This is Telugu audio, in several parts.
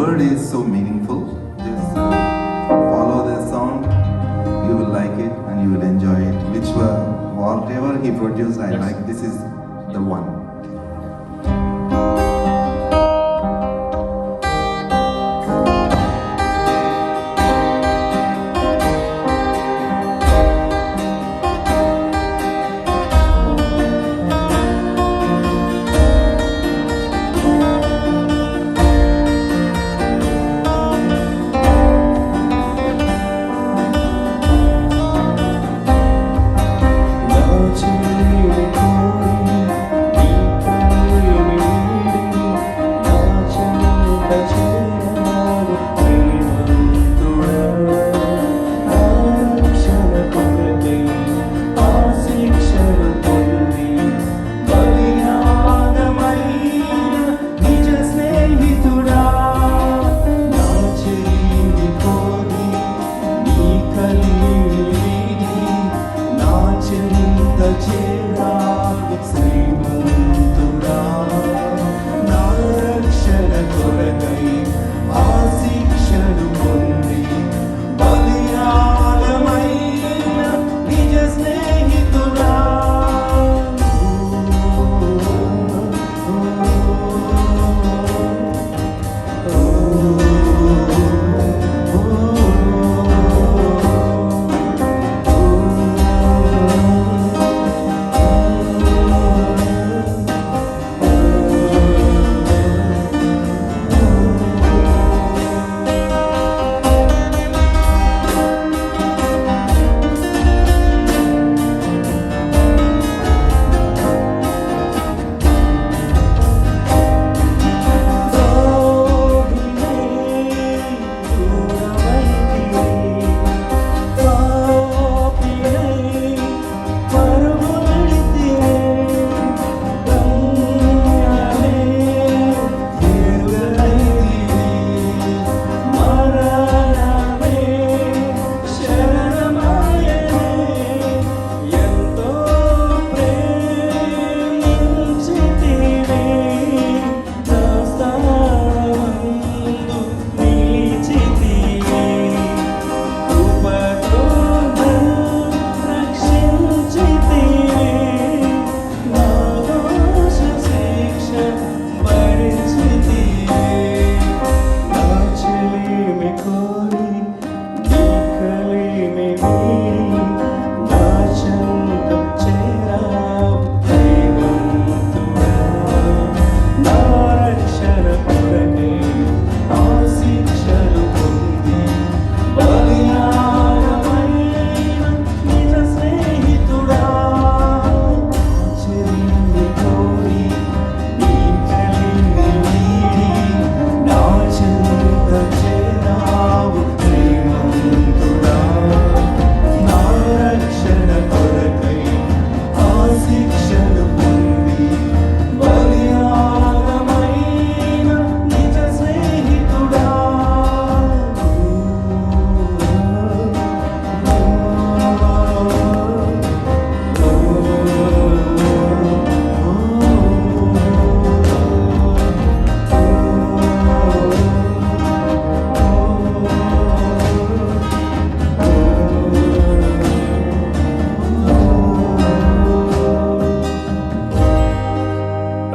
word is so meaningful. Just follow the song, you will like it and you will enjoy it. Whatever he produced, I like. This is the one.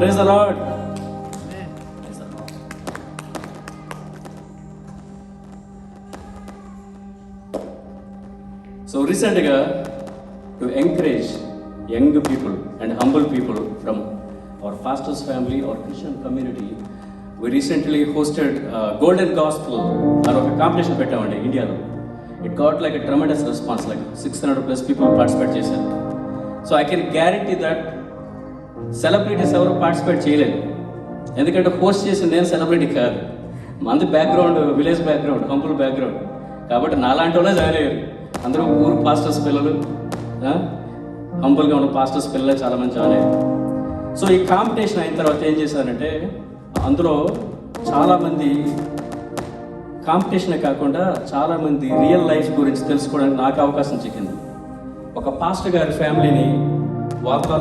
Praise the Lord. So recently, to encourage young people and humble people from our pastors' family or Christian community, we recently hosted Golden Gospel or a competition in India. It got like a tremendous response, like 600 plus people participate. So I can guarantee that celebrities ఎవరు పార్టిసిపేట్ చేయలేదు, ఎందుకంటే హోస్ట్ చేసిన నేను సెలబ్రిటీ కాదు, మంది బ్యాక్గ్రౌండ్ విలేజ్ బ్యాక్గ్రౌండ్, హంపుల్ బ్యాక్గ్రౌండ్, కాబట్టి నాలాంటి వాళ్ళే జాయిన్ అయ్యారు. అందరూ ఊరు పాస్టర్స్ పిల్లలు, హంపుల్గా ఉన్న పాస్టర్స్ పిల్లలే చాలామంది జాయిన్ అయ్యారు. సో ఈ కాంపిటీషన్ అయిన తర్వాత ఏం చేశారంటే, అందులో చాలామంది కాంపిటీషనే కాకుండా చాలామంది రియల్ లైఫ్ గురించి తెలుసుకోవడానికి నాకు అవకాశం చిక్కింది. ఒక పాస్టర్ గారి ఫ్యామిలీని వాగ్దానం